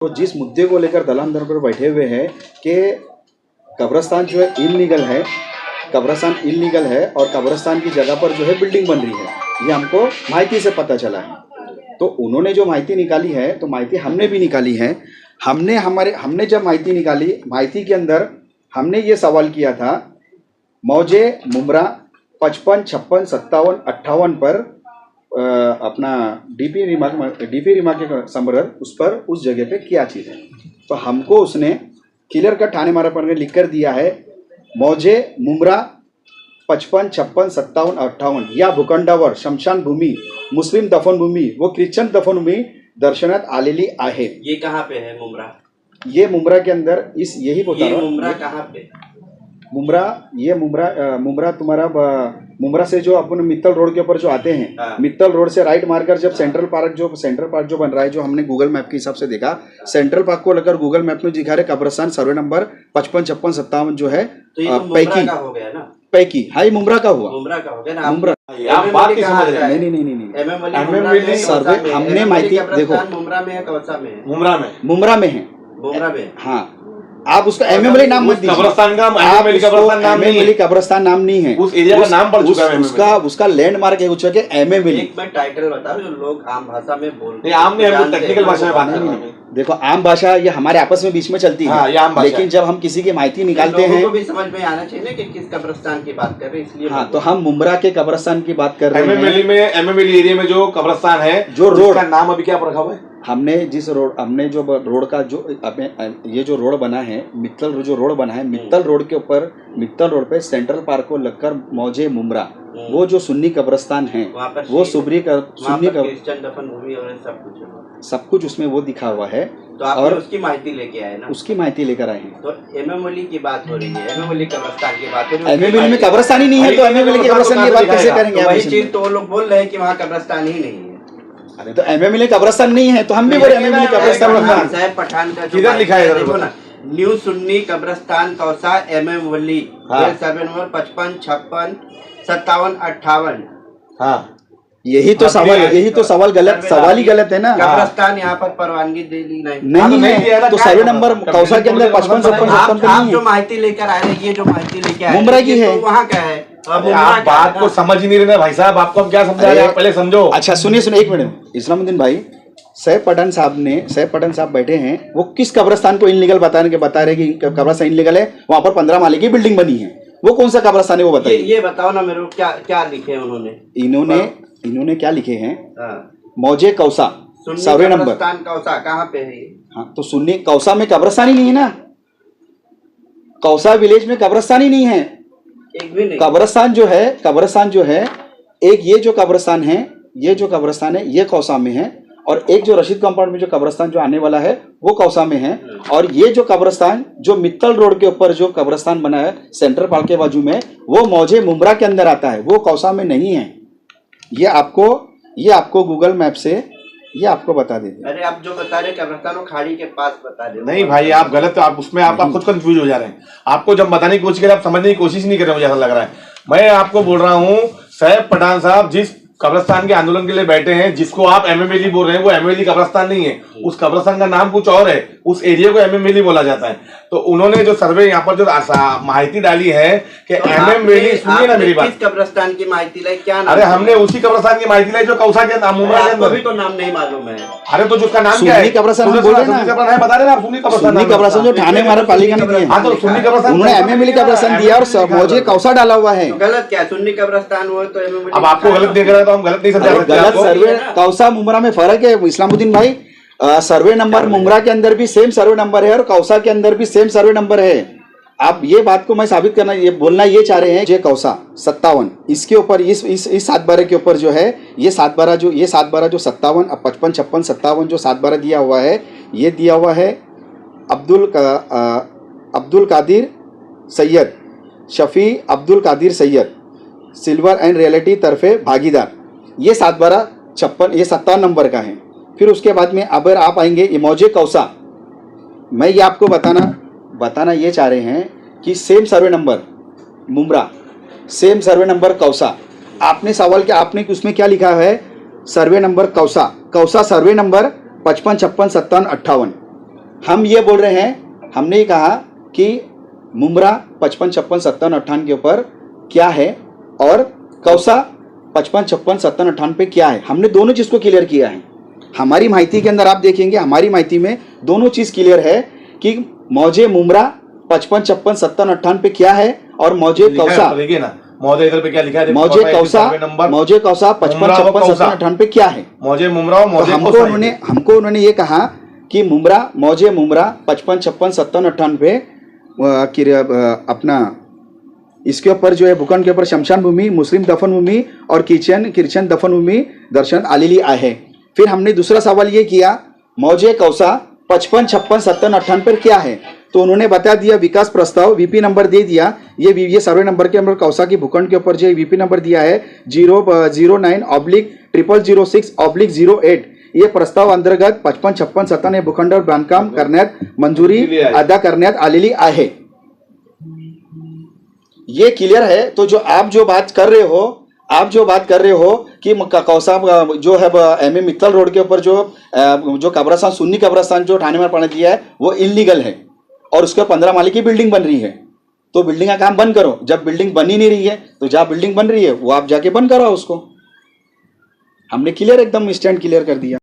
तो जिस मुद्दे को लेकर दलान दर पर बैठे हुए हैं कि कब्रिस्तान जो है इल्लीगल है, कब्रिस्तान इल्लीगल है और कब्रिस्तान की जगह पर जो है बिल्डिंग बन रही है, ये हमको माहिती से पता चला है। तो उन्होंने जो माहिती निकाली है तो माहिती हमने भी निकाली है। हमने जब माहिती निकाली, माहिती के अंदर हमने ये सवाल किया था मौजे मुमरा 55, 56, 57, 58 पर अपना डीपी रिमा के संबर्ध उस जगह पे क्या चीज़ है। तो हमको उसने क्लियर कट थाने मारा पर लिख कर दिया है मौजे मुमरा 55, 56, 57, 58 या भूखंडावर शमशान भूमी मुस्लिम दफन भूमी व ख्रिश्चन दफन भूमी दर्शनात आलेली आहे। ये कहाँ पे है मुमरा? ये मुमरा के अंदर यही बता रहा हूँ। मुमरा कहाँ पे? मुमरा तुम्हारा मुमरा से जो अपन मित्तल रोड के ऊपर जो आते हैं, मित्तल रोड से राइट मारकर जब सेंट्रल पार्क जो बन रहा है, जो हमने गूगल मैप के हिसाब से देखा, सेंट्रल पार्क को लेकर गूगल मैप में दिखा रहे कब्रिस्तान सर्वे नंबर 55, 56, 57 जो है तो ये पैकी का हो गया ना? पैकी हाई मुमरा का हुआ। मुमरा का हो गया ना? मुमरा आप बात नहीं समझ रहे? नहीं सर्वे हमने माहिती देखो मुमरा में है, कौसा में है? मुमरा में है। मुमरा में हाँ, आप उसका एमएमएलए नाम मत दीजिए। कब्रिस्तान का एमएमएलए कब्रिस्तान नाम नहीं है, उस एरिया का नाम पड़ चुका है। उसका लैंडमार्क है कुछ के एमएमएलए। एक मैं टाइटल बता रहा हूं जो लोग आम भाषा में बोलते हैं। आम नहीं, हम टेक्निकल भाषा में बात कर रहे हैं। देखो आम भाषा ये हमारे आपस में बीच में चलती है, लेकिन जब हम किसी की माहिती निकालते हैं तो भी समझ में आना चाहिए ना कि किस कब्रिस्तान की बात कर रहे हैं, इसलिए हाँ, तो हम मुमरा के कब्रिस्तान की बात कर रहे हैं। एमएमएलए एरिया में जो कब्रिस्तान है, जो रोड का नाम अभी क्या रखा हुआ है, हमने जो रोड का जो ये जो रोड बना है, मित्तल जो रोड बना है, मित्तल रोड के ऊपर मित्तल रोड पे सेंट्रल पार्क को लगकर मौजे मुमरा वो जो सुन्नी कब्रिस्तान है, वो सुन्नी क्रिश्चियन दफन भूमि और सब कुछ उसमें वो दिखा हुआ है। तो और उसकी माहिती लेके आए ना? उसकी माहिती लेकर आए हैं। तो एमएमएलए की बात हो रही है, एमएमएलए कब्रिस्तान की बात हो रही है। एमएमएलए में कब्रिस्तान ही नहीं है तो एमएमएलए की कब्रिस्तान की बात कैसे करेंगे? वही चीज तो लोग बोल रहे हैं कि वहाँ कब्रिस्तान ही नहीं है। अरे तो एमएमएलए कब्रिस्तान नहीं है तो हम भी बोले एमएमएलए कब्रिस्तान। साहब पठान का किधर लिखा है देखो ना, न्यू सुन्नी कब्रिस्तान कौसा एमएमएलए सर्वे नंबर 55, 56, 57, 58। हाँ, यही तो सवाल गलत, सवाल ही गलत है ना। कब्रिस्तान यहाँ पर परवानगी नहीं है तो सर्वे नंबर कौसा के अंदर 55, 56 आप जो माहिती लेकर आए हैं, ये जो माहिती लेकर आए मुमरा की है, वहाँ क्या है? आप बात को समझ ही नहीं रहे भाई साहब, आपको हम क्या समझा रहे हैं, पहले समझो। अच्छा सुनिए एक मिनट, इस्लामुद्दीन भाई, सैफ पठान साहब बैठे हैं, वो किस कब्रिस्तान को इनलीगल बता रहे कि कब्रिस्तान इनलीगल है, वहाँ पर 15 माले की बिल्डिंग बनी है, वो कौन सा कब्रिस्तान है वो बताइए। ये बताओ ना मेरे को, क्या लिखे हैं उन्होंने? इन्होंने क्या लिखे हैं? मौजे कौसा सर्वे नंबर कौसा कहाँ पे है? हाँ, तो सुन्नी कौसा में कब्रिस्तान ही नहीं है ना, कौसा विलेज में कब्रिस्तान ही नहीं है। एक भी नहीं। कब्रिस्तान जो है एक ये जो कब्रिस्तान है ये कौसा में है, और एक जो रशीद कंपाउंड में जो कब्रिस्तान जो आने वाला है वो कौसा में है, और ये जो कब्रिस्तान जो मित्तल रोड के ऊपर जो कब्रिस्तान बना है सेंट्रल पार्क के बाजू में, वो मौजे मुमरा के अंदर आता है, वो कौसा में नहीं है। ये आपको गूगल मैप से ये आपको बता देंगे। अरे आप जो बता रहे कब्रिस्तान वो खाड़ी के पास बता रहे। नहीं भाई आप गलत, आप उसमें आप खुद कंफ्यूज हो जा रहे हैं। आपको जब बताने की कोशिश करें आप समझने की कोशिश नहीं कर रहे, मुझे ऐसा लग रहा है। मैं आपको बोल रहा हूँ सैफ पठान साहब जिस कब्रिस्तान के आंदोलन के लिए बैठे हैं, जिसको आप एमएमएलए बोल रहे हैं, वो एमएमएलए कब्रिस्तान नहीं है, उस कब्रिस्तान का नाम कुछ और है, उस एरिया को एमएमएलए बोला जाता है। तो उन्होंने जो सर्वे यहाँ पर जो माहिती डाली है कि एमएमएलए, सुनिए ना मेरी बात, किस कब्रिस्तान की माहिती लाई? क्या नाम? अरे हमने उसी कब्रिस्तान की माहिती लाई जो कौसा के नाम मुमरा के अंदर। तो नाम नहीं मालूम है। अरे तो जिसका नाम क्या है? कब्रिस्तान बता रहे ना, सुन्नी कब्रिस्तान जो ठाणे महाराज पालिका ने दिया। हाँ तो सुन्नी कब्रिस्तान उन्होंने एमएमएलए कब्रिस्तान दिया और मौजे कौसा डाला हुआ है। गलत क्या? सुन्नी कब्रिस्तान हुआ तो एमएमएलए। अब आपको गलत देख रहा है तो हम गलत नहीं समझा सकते। गलत सर्वे कौसा मुमरा में फर्क है इस्लामुद्दीन भाई। सर्वे नंबर मुमरा के अंदर भी सेम सर्वे नंबर है और कौसा के अंदर भी सेम सर्वे नंबर है। आप ये बात को मैं साबित करना, ये बोलना ये चाह रहे हैं जे कौसा 57 इसके ऊपर इस 7/12 के ऊपर जो है ये 7/12 जो 57 55 56 57 जो 7/12 दिया हुआ है, ये दिया हुआ है Abdul Kadir Sayyed, Shafi Abdul Kadir Sayyed, silver and reality तरफे भागीदार, ये 7/12 56 ये 57 नंबर का है। फिर उसके बाद में अगर आप आएंगे मौजे कौसा, मैं ये आपको बताना ये चाह रहे हैं कि सेम सर्वे नंबर मुमरा, सेम सर्वे नंबर कौसा। आपने सवाल किया, आपने उसमें क्या लिखा है? सर्वे नंबर कौसा सर्वे नंबर 55 56 57 58। हम ये बोल रहे हैं, हमने ये कहा कि मुमरा 55, 56, 57, 58 के ऊपर क्या है और कौसा 55, 56, 57, 58 पे क्या है। हमने दोनों चीज़ को क्लियर किया है। हमारी माहिती के अंदर आप देखेंगे, हमारी माहिती में दोनों चीज़ क्लियर है कि मौजे मुमरा 55, 56, 57, 58 पे क्या है और मौजे कौसा, देखिए ना मौजे इधर पे क्या लिखा है, मौजे कौसा 55, 56, 57, 58 पे क्या है। मौजे मुमरा और मौजे तो हमको उन्होंने ये कहा कि मौजे मुमरा 55, 56, 57, 58 पे अपना इसके ऊपर जो है भूखंड के ऊपर शमशान भूमि, मुस्लिम दफन भूमि और किचन दफन भूमि दर्शन आलेली आहे। फिर हमने दूसरा सवाल ये किया मौजे कौसा 55, 56, 57, 58 पर क्या है, तो उन्होंने बता दिया विकास प्रस्ताव, वीपी नंबर दे दिया। ये सर्वे नंबर के अंदर कौसा की भूखंड के ऊपर जो वीपी नंबर दिया है 009/0006/08। ये प्रस्ताव अंतर्गत 55, 56, 57 हे भूखंडावर बांधकाम करण्यात मंजुरी अदा करण्यात आलेली आहे। ये क्लियर है। तो जो आप जो बात कर रहे हो कि कौसा जो है एमए मित्तल रोड के ऊपर जो कब्रस्तान, सुन्नी कब्रस्तान जो ठाणे में पड़ा दिया है वो इलीगल है और उसके 15 माले की बिल्डिंग बन रही है। तो बिल्डिंग का काम बंद करो। जब बिल्डिंग बन ही नहीं रही है तो जहाँ बिल्डिंग बन रही है वो आप जाके बंद करो उसको। हमने क्लियर एकदम स्टैंड क्लियर कर दिया।